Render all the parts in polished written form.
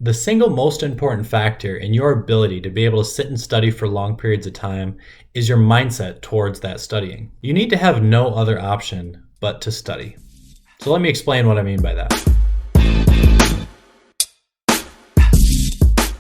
The single most important factor in your ability to be able to sit and study for long periods of time is your mindset towards that studying. You need to have no other option but to study. So let me explain what I mean by that.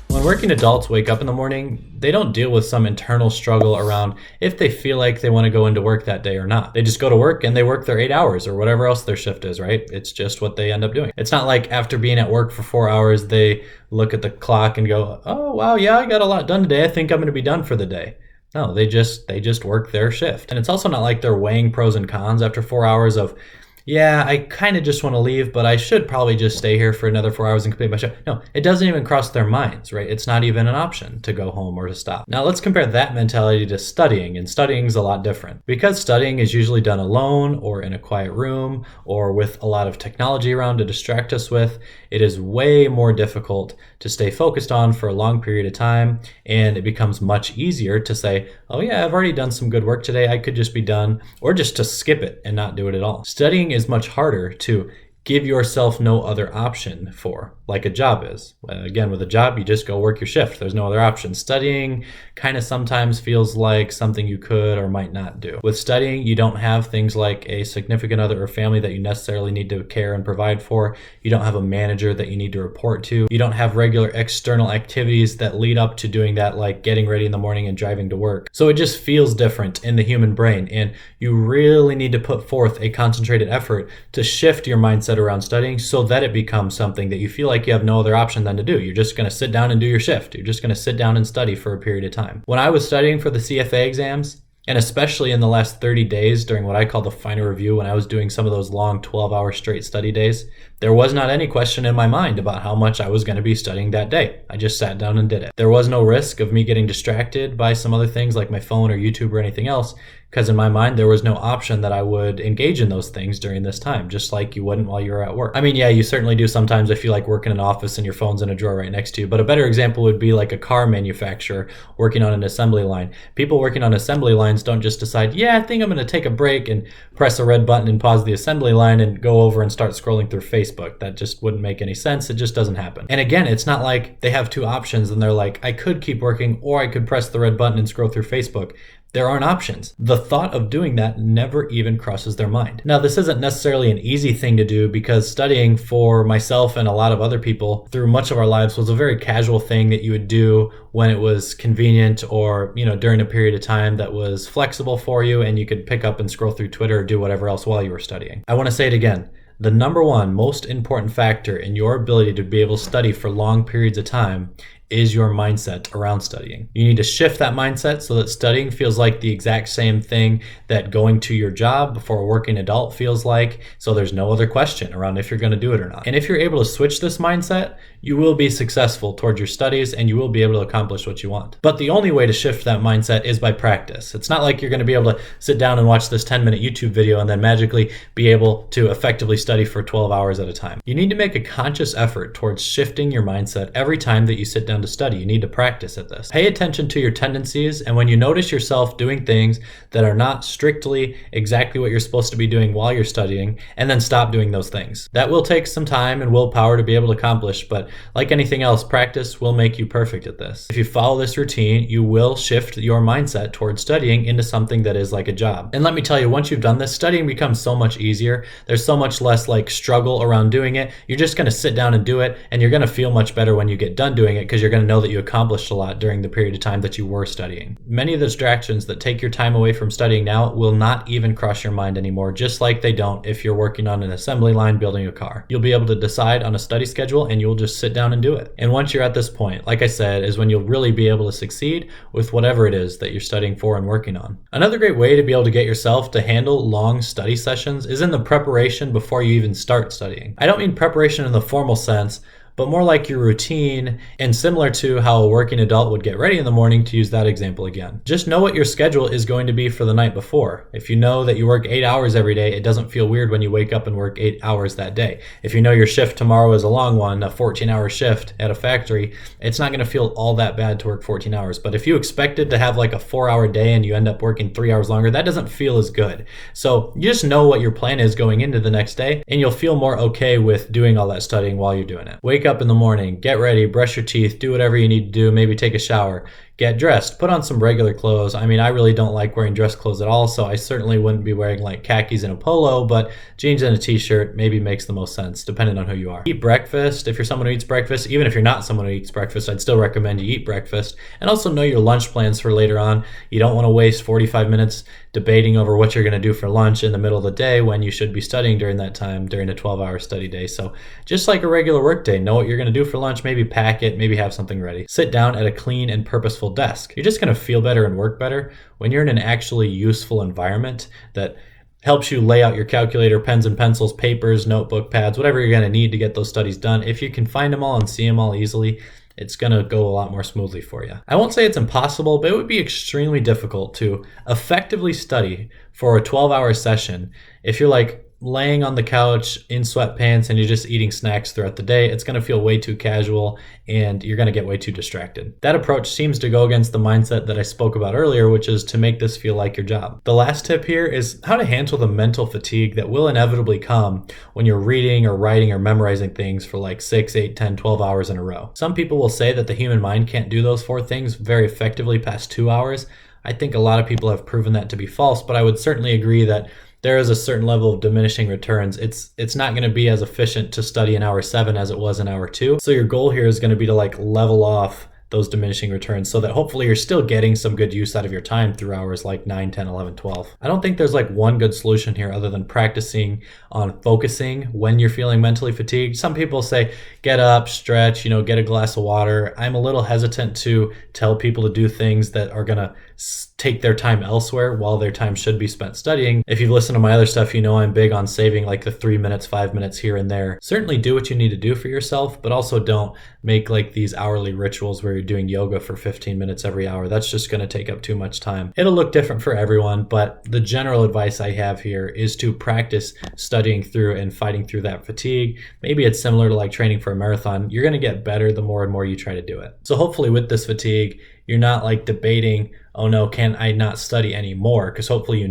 When working adults wake up in the morning, they don't deal with some internal struggle around if they feel like they want to go into work that day or not. They just go to work and they work their 8 hours or whatever else their shift is, right? It's just what they end up doing. It's not like after being at work for 4 hours, they look at the clock and go, oh, wow, yeah, I got a lot done today. I think I'm going to be done for the day. No, they just work their shift. And it's also not like they're weighing pros and cons after 4 hours of, yeah, I kind of just want to leave, but I should probably just stay here for another 4 hours and complete my shift. No, it doesn't even cross their minds, right? It's not even an option to go home or to stop. Now let's compare that mentality to studying, and studying is a lot different. Because studying is usually done alone or in a quiet room or with a lot of technology around to distract us with, it is way more difficult to stay focused on for a long period of time, and it becomes much easier to say, oh yeah, I've already done some good work today, I could just be done, or just to skip it and not do it at all. Studying is much harder to give yourself no other option for, like a job is. Again, with a job, you just go work your shift. There's no other option. Studying kind of sometimes feels like something you could or might not do. With studying, you don't have things like a significant other or family that you necessarily need to care and provide for. You don't have a manager that you need to report to. You don't have regular external activities that lead up to doing that, like getting ready in the morning and driving to work. So it just feels different in the human brain, and you really need to put forth a concentrated effort to shift your mindset around studying so that it becomes something that you feel like you have no other option than to do. You're just going to sit down and do your shift. You're just going to sit down and study for a period of time. When I was studying for the CFA exams, and especially in the last 30 days during what I call the final review, when I was doing some of those long 12-hour straight study days, there was not any question in my mind about how much I was going to be studying that day. I just sat down and did it. There was no risk of me getting distracted by some other things like my phone or YouTube or anything else, because in my mind, there was no option that I would engage in those things during this time, just like you wouldn't while you were at work. I mean, yeah, you certainly do sometimes if you like work in an office and your phone's in a drawer right next to you, but a better example would be like a car manufacturer working on an assembly line. People working on assembly lines don't just decide, yeah, I think I'm going to take a break and press a red button and pause the assembly line and go over and start scrolling through Facebook. That just wouldn't make any sense. It just doesn't happen. And again, it's not like they have two options and they're like, I could keep working or I could press the red button and scroll through Facebook. There aren't options. The thought of doing that never even crosses their mind. Now, this isn't necessarily an easy thing to do because studying for myself and a lot of other people through much of our lives was a very casual thing that you would do when it was convenient or, during a period of time that was flexible for you and you could pick up and scroll through Twitter or do whatever else while you were studying. I want to say it again. The number one most important factor in your ability to be able to study for long periods of time is your mindset around studying. You need to shift that mindset so that studying feels like the exact same thing that going to your job before a working adult feels like, so there's no other question around if you're going to do it or not. And if you're able to switch this mindset, you will be successful towards your studies and you will be able to accomplish what you want. But the only way to shift that mindset is by practice. It's not like you're going to be able to sit down and watch this 10-minute YouTube video and then magically be able to effectively study for 12 hours at a time. You need to make a conscious effort towards shifting your mindset every time that you sit down to study. You need to practice at this. Pay attention to your tendencies, and when you notice yourself doing things that are not strictly exactly what you're supposed to be doing while you're studying, and then stop doing those things. That will take some time and willpower to be able to accomplish, but like anything else, practice will make you perfect at this. If you follow this routine, you will shift your mindset towards studying into something that is like a job. And let me tell you, once you've done this, studying becomes so much easier. There's so much less like struggle around doing it. You're just going to sit down and do it, and you're going to feel much better when you get done doing it because you're going to know that you accomplished a lot during the period of time that you were studying. Many of the distractions that take your time away from studying now will not even cross your mind anymore, just like they don't if you're working on an assembly line building a car. You'll be able to decide on a study schedule and you'll just sit down and do it. And once you're at this point, like I said, is when you'll really be able to succeed with whatever it is that you're studying for and working on. Another great way to be able to get yourself to handle long study sessions is in the preparation before you even start studying. I don't mean preparation in the formal sense, but more like your routine and similar to how a working adult would get ready in the morning, to use that example again. Just know what your schedule is going to be for the night before. If you know that you work 8 hours every day, it doesn't feel weird when you wake up and work 8 hours that day. If you know your shift tomorrow is a long one, a 14-hour shift at a factory, it's not going to feel all that bad to work 14 hours. But if you expected to have like a 4-hour day and you end up working 3 hours longer, that doesn't feel as good. So you just know what your plan is going into the next day and you'll feel more okay with doing all that studying while you're doing it. Wake up in the morning, get ready, brush your teeth, do whatever you need to do, maybe take a shower, get dressed, put on some regular clothes. I mean, I really don't like wearing dress clothes at all, so I certainly wouldn't be wearing like khakis and a polo, but jeans and a t-shirt maybe makes the most sense, depending on who you are. Eat breakfast. If you're someone who eats breakfast, even if you're not someone who eats breakfast, I'd still recommend you eat breakfast. And also know your lunch plans for later on. You don't want to waste 45 minutes debating over what you're going to do for lunch in the middle of the day when you should be studying during that time, during a 12-hour study day. So just like a regular work day, know what you're going to do for lunch, maybe pack it, maybe have something ready. Sit down at a clean and purposeful desk. You're just going to feel better and work better when you're in an actually useful environment that helps you lay out your calculator, pens and pencils, papers, notebook, pads, whatever you're going to need to get those studies done. If you can find them all and see them all easily, it's going to go a lot more smoothly for you. I won't say it's impossible, but it would be extremely difficult to effectively study for a 12-hour session if you're like laying on the couch in sweatpants and you're just eating snacks throughout the day. It's going to feel way too casual and you're going to get way too distracted. That approach seems to go against the mindset that I spoke about earlier, which is to make this feel like your job. The last tip here is how to handle the mental fatigue that will inevitably come when you're reading or writing or memorizing things for like 6, 8, 10, 12 hours in a row. Some people will say that the human mind can't do those 4 things very effectively past 2 hours. I think a lot of people have proven that to be false, but I would certainly agree that there is a certain level of diminishing returns. It's not going to be as efficient to study in hour 7 as it was in hour 2. So your goal here is going to be to like level off those diminishing returns so that hopefully you're still getting some good use out of your time through hours like 9, 10, 11, 12. I don't think there's like one good solution here other than practicing on focusing when you're feeling mentally fatigued. Some people say, get up, stretch, get a glass of water. I'm a little hesitant to tell people to do things that are gonna take their time elsewhere while their time should be spent studying. If you've listened to my other stuff, I'm big on saving like the 3 minutes, 5 minutes here and there. Certainly do what you need to do for yourself, but also don't make like these hourly rituals where you're doing yoga for 15 minutes every hour. That's just going to take up too much time. It'll look different for everyone, but the general advice I have here is to practice studying through and fighting through that fatigue. Maybe it's similar to like training for a marathon. You're going to get better the more and more you try to do it. So hopefully with this fatigue, you're not like debating, oh no, can I not study anymore? Because hopefully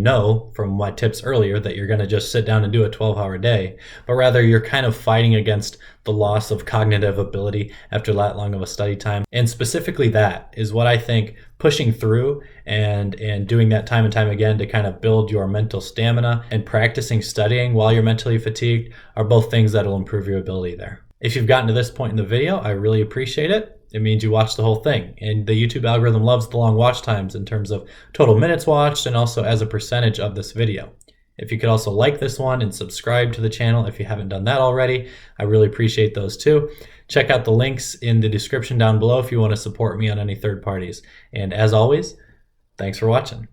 from my tips earlier that you're going to just sit down and do a 12-hour day, but rather you're kind of fighting against the loss of cognitive ability after that long of a study time. And specifically that is what I think pushing through and doing that time and time again to kind of build your mental stamina and practicing studying while you're mentally fatigued are both things that will improve your ability there. If you've gotten to this point in the video, I really appreciate it. It means you watched the whole thing. And the YouTube algorithm loves the long watch times in terms of total minutes watched and also as a percentage of this video. If you could also like this one and subscribe to the channel if you haven't done that already, I really appreciate those too. Check out the links in the description down below if you want to support me on any third parties. And as always, thanks for watching.